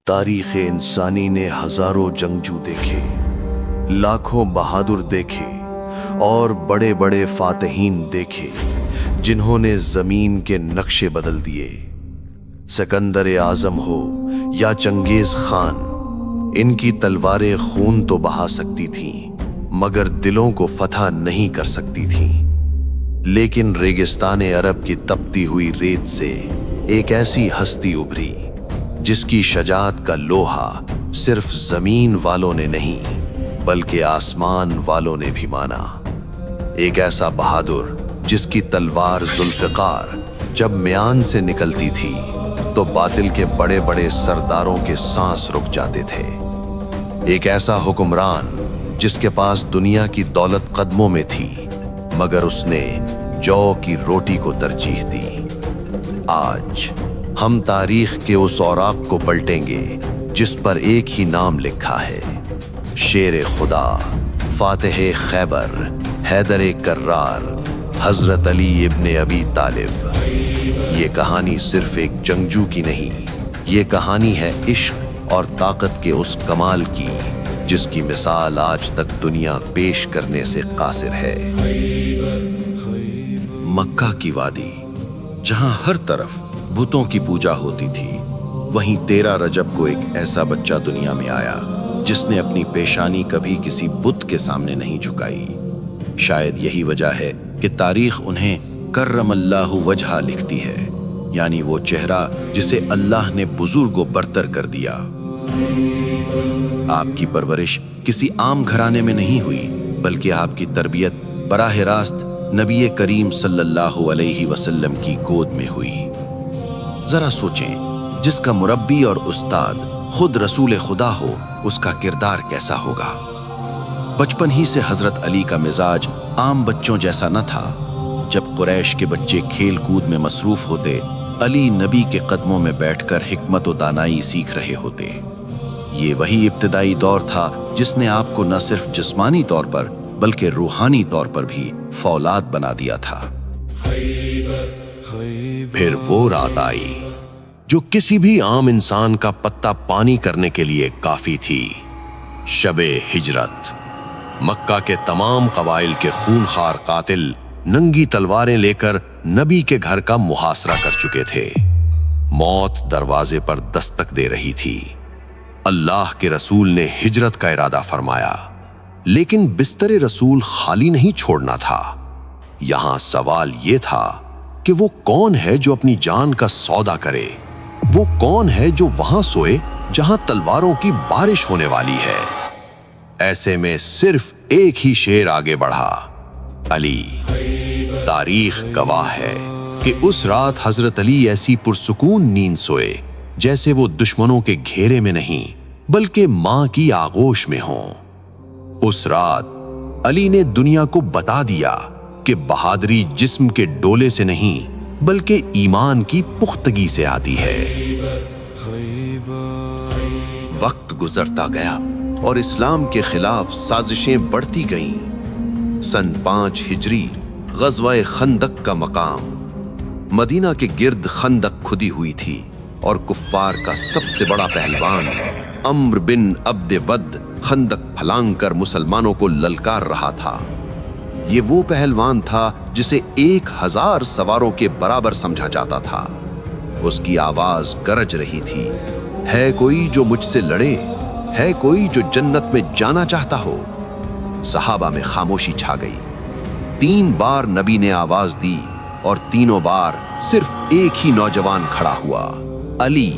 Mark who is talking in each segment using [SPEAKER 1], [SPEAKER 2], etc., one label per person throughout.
[SPEAKER 1] تاریخ انسانی نے ہزاروں جنگجو دیکھے، لاکھوں بہادر دیکھے اور بڑے بڑے فاتحین دیکھے جنہوں نے زمین کے نقشے بدل دیے۔ سکندر اعظم ہو یا چنگیز خان، ان کی تلواریں خون تو بہا سکتی تھیں مگر دلوں کو فتح نہیں کر سکتی تھیں۔ لیکن ریگستان عرب کی تپتی ہوئی ریت سے ایک ایسی ہستی ابھری جس کی شجاعت کا لوہا صرف زمین والوں نے نہیں بلکہ آسمان والوں نے بھی مانا۔ ایک ایسا بہادر جس کی تلوار ذوالفقار جب میان سے نکلتی تھی تو باطل کے بڑے بڑے سرداروں کے سانس رک جاتے تھے۔ ایک ایسا حکمران جس کے پاس دنیا کی دولت قدموں میں تھی مگر اس نے جو کی روٹی کو ترجیح دی۔ آج ہم تاریخ کے اس اوراق کو پلٹیں گے جس پر ایک ہی نام لکھا ہے، شیر خدا، فاتح خیبر، حیدر کرار، حضرت علی ابن ابی طالب۔ یہ کہانی صرف ایک جنگجو کی نہیں، یہ کہانی ہے عشق اور طاقت کے اس کمال کی جس کی مثال آج تک دنیا پیش کرنے سے قاصر ہے۔ مکہ کی وادی، جہاں ہر طرف بتوں کی پوجا ہوتی تھی، وہیں 13 رجب کو ایک ایسا بچہ دنیا میں آیا جس نے اپنی پیشانی کبھی کسی بت کے سامنے نہیں جھکائی۔ شاید یہی وجہ ہے کہ تاریخ انہیں کرم اللہ وجہہ لکھتی ہے، یعنی وہ چہرہ جسے اللہ نے بزرگ و برتر کر دیا۔ آپ کی پرورش کسی عام گھرانے میں نہیں ہوئی بلکہ آپ کی تربیت براہ راست نبی کریم صلی اللہ علیہ وسلم کی گود میں ہوئی۔ ذرا سوچیں، جس کا مربی اور استاد خود رسول خدا ہو، اس کا کردار کیسا ہوگا؟ بچپن ہی سے حضرت علی کا مزاج عام بچوں جیسا نہ تھا۔ جب قریش کے بچے کھیل کود میں مصروف ہوتے، علی نبی کے قدموں میں بیٹھ کر حکمت و دانائی سیکھ رہے ہوتے۔ یہ وہی ابتدائی دور تھا جس نے آپ کو نہ صرف جسمانی طور پر بلکہ روحانی طور پر بھی فولاد بنا دیا تھا۔ پھر وہ رات آئی جو کسی بھی عام انسان کا پتہ پانی کرنے کے لیے کافی تھی، شب ہجرت۔ مکہ کے تمام قبائل کے خونخوار قاتل ننگی تلواریں لے کر نبی کے گھر کا محاصرہ کر چکے تھے۔ موت دروازے پر دستک دے رہی تھی۔ اللہ کے رسول نے ہجرت کا ارادہ فرمایا، لیکن بستر رسول خالی نہیں چھوڑنا تھا۔ یہاں سوال یہ تھا کہ وہ کون ہے جو اپنی جان کا سودا کرے؟ وہ کون ہے جو وہاں سوئے جہاں تلواروں کی بارش ہونے والی ہے؟ ایسے میں صرف ایک ہی شیر آگے بڑھا، علی۔ تاریخ گواہ ہے کہ اس رات حضرت علی ایسی پرسکون نیند سوئے جیسے وہ دشمنوں کے گھیرے میں نہیں بلکہ ماں کی آغوش میں ہوں۔ اس رات علی نے دنیا کو بتا دیا کہ بہادری جسم کے ڈولے سے نہیں بلکہ ایمان کی پختگی سے آتی ہے۔ وقت گزرتا گیا اور اسلام کے خلاف سازشیں بڑھتی گئیں۔ سن 5 ہجری غزوہ خندق کا مقام۔ مدینہ کے گرد خندق کھدی ہوئی تھی اور کفار کا سب سے بڑا پہلوان عمرو بن عبد ود خندق پھلانگ کر مسلمانوں کو للکار رہا تھا۔ یہ وہ پہلوان تھا جسے 1000 سواروں کے برابر سمجھا جاتا تھا۔ اس کی آواز گرج رہی تھی، ہے کوئی جو مجھ سے لڑے؟ ہے کوئی جو جنت میں جانا چاہتا ہو؟ صحابہ میں خاموشی چھا گئی۔ 3 بار نبی نے آواز دی اور تینوں بار صرف ایک ہی نوجوان کھڑا ہوا، علی۔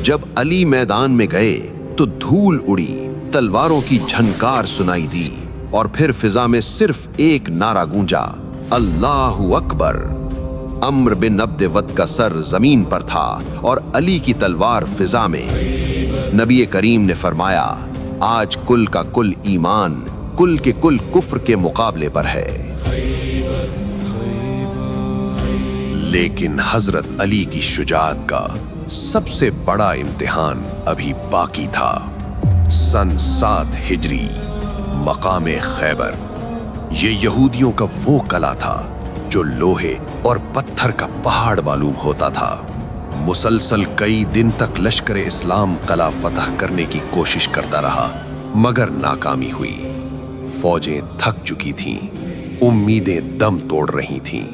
[SPEAKER 1] جب علی میدان میں گئے تو دھول اڑی، تلواروں کی جھنکار سنائی دی اور پھر فضا میں صرف ایک نعرہ گونجا، اللہ اکبر۔ عمرو بن عبد ود کا سر زمین پر تھا اور علی کی تلوار فضا میں۔ نبی کریم نے فرمایا، آج کل کا کل ایمان کل کے کل کفر کے مقابلے پر ہے۔ لیکن حضرت علی کی شجاعت کا سب سے بڑا امتحان ابھی باقی تھا۔ سن 7 ہجری، مقام خیبر۔ یہ یہودیوں کا وہ قلعہ تھا جو لوہے اور پتھر کا پہاڑ معلوم ہوتا تھا۔
[SPEAKER 2] مسلسل کئی دن تک لشکر اسلام قلعہ فتح کرنے کی کوشش کرتا رہا مگر ناکامی ہوئی۔ فوجیں تھک چکی تھیں، امیدیں دم توڑ رہی تھیں۔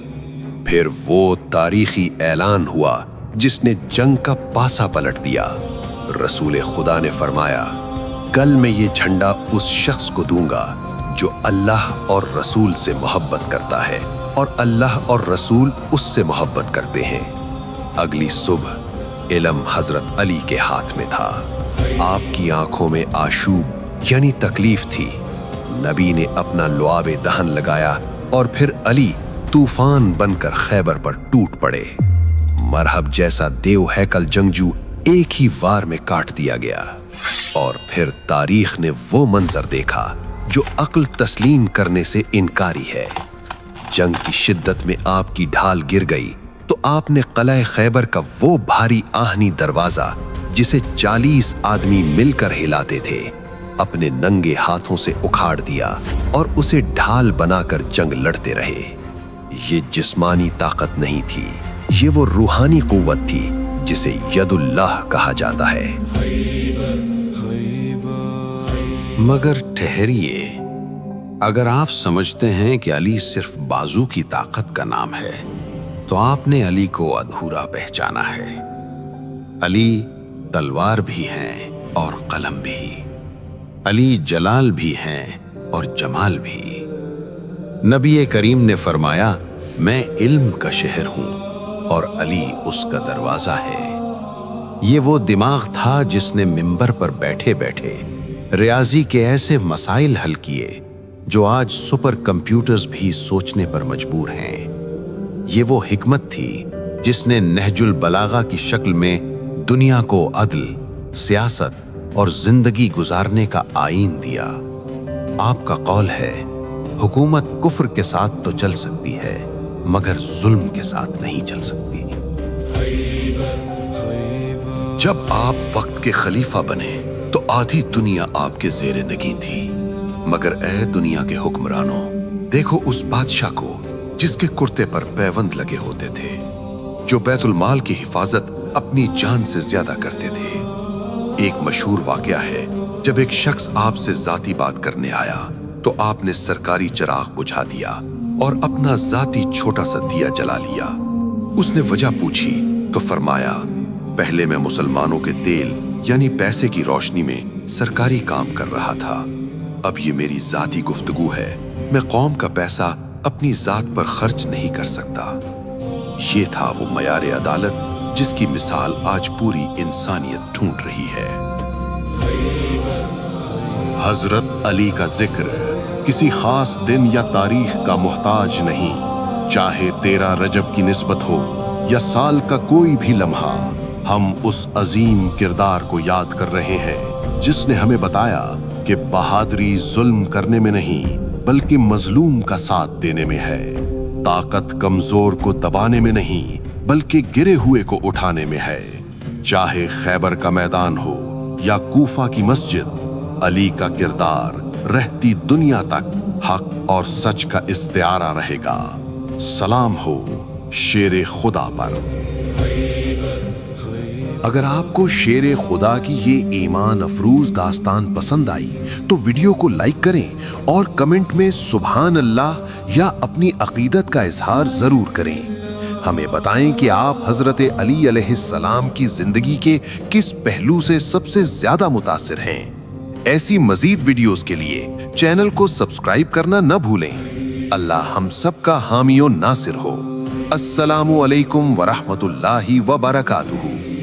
[SPEAKER 2] پھر وہ تاریخی اعلان ہوا جس نے جنگ کا پاسا پلٹ دیا۔ رسول خدا نے فرمایا، کل میں یہ جھنڈا اس شخص کو دوں گا جو اللہ اور رسول سے محبت کرتا ہے اور اللہ اور رسول اس سے محبت کرتے ہیں۔ اگلی صبح علم حضرت علی کے ہاتھ میں تھا۔ آپ کی آنکھوں میں آشوب یعنی تکلیف تھی۔ نبی نے اپنا لعاب دہن لگایا اور پھر علی طوفان بن کر خیبر پر ٹوٹ پڑے۔ مرحب جیسا دیو ہیکل جنگجو ایک ہی وار میں کاٹ دیا گیا۔ اور پھر تاریخ نے وہ منظر دیکھا جو عقل تسلیم کرنے سے انکاری ہے۔ جنگ کی شدت میں آپ کی ڈھال گر گئی تو آپ نے قلعہ خیبر کا وہ بھاری آہنی دروازہ جسے 40 آدمی مل کر ہلاتے تھے اپنے ننگے ہاتھوں سے اکھاڑ دیا اور اسے ڈھال بنا کر جنگ لڑتے رہے۔ یہ جسمانی طاقت نہیں تھی، یہ وہ روحانی قوت تھی جسے ید اللہ کہا جاتا ہے۔
[SPEAKER 3] مگر ٹھہریے، اگر آپ سمجھتے ہیں کہ علی صرف بازو کی طاقت کا نام ہے تو آپ نے علی کو ادھورا پہچانا ہے۔ علی تلوار بھی ہیں اور قلم بھی، علی جلال بھی ہیں اور جمال بھی۔ نبی کریم نے فرمایا، میں علم کا شہر ہوں اور علی اس کا دروازہ ہے۔ یہ وہ دماغ تھا جس نے منبر پر بیٹھے بیٹھے ریاضی کے ایسے مسائل حل کیے جو آج سپر کمپیوٹرز بھی سوچنے پر مجبور ہیں۔ یہ وہ حکمت تھی جس نے نہج البلاغہ کی شکل میں دنیا کو عدل، سیاست اور زندگی گزارنے کا آئین دیا۔ آپ کا قول ہے، حکومت کفر کے ساتھ تو چل سکتی ہے مگر ظلم کے ساتھ نہیں چل سکتی۔
[SPEAKER 2] جب آپ وقت کے خلیفہ بنے تو آدھی دنیا آپ کے زیر نگین تھی، مگر اے دنیا کے حکمرانوں، دیکھو اس بادشاہ کو جس کے کرتے پر پیوند لگے ہوتے تھے، جو بیت المال کی حفاظت اپنی جان سے زیادہ کرتے تھے۔ ایک مشہور واقعہ ہے، جب ایک شخص آپ سے ذاتی بات کرنے آیا تو آپ نے سرکاری چراغ بجھا دیا اور اپنا ذاتی چھوٹا سا دیا جلا لیا۔ اس نے وجہ پوچھی تو فرمایا، پہلے میں مسلمانوں کے تیل یعنی پیسے کی روشنی میں سرکاری کام کر رہا تھا، اب یہ میری ذاتی گفتگو ہے، میں قوم کا پیسہ اپنی ذات پر خرچ نہیں کر سکتا۔ یہ تھا وہ معیار عدالت جس کی مثال آج پوری انسانیت ڈھونڈ رہی ہے۔
[SPEAKER 4] حضرت علی کا ذکر کسی خاص دن یا تاریخ کا محتاج نہیں، چاہے 13 رجب کی نسبت ہو یا سال کا کوئی بھی لمحہ، ہم اس عظیم کردار کو یاد کر رہے ہیں جس نے ہمیں بتایا کہ بہادری ظلم کرنے میں نہیں بلکہ مظلوم کا ساتھ دینے میں ہے، طاقت کمزور کو دبانے میں نہیں بلکہ گرے ہوئے کو اٹھانے میں ہے۔ چاہے خیبر کا میدان ہو یا کوفہ کی مسجد، علی کا کردار رہتی دنیا تک حق اور سچ کا استعارہ رہے گا۔ سلام ہو شیر خدا پر۔
[SPEAKER 1] اگر آپ کو شیر خدا کی یہ ایمان افروز داستان پسند آئی تو ویڈیو کو لائک کریں اور کمنٹ میں سبحان اللہ یا اپنی عقیدت کا اظہار ضرور کریں۔ ہمیں بتائیں کہ آپ حضرت علی علیہ السلام کی زندگی کے کس پہلو سے سب سے زیادہ متاثر ہیں۔ ایسی مزید ویڈیوز کے لیے چینل کو سبسکرائب کرنا نہ بھولیں۔ اللہ ہم سب کا حامی و ناصر ہو۔ السلام علیکم ورحمۃ اللہ وبرکاتہ۔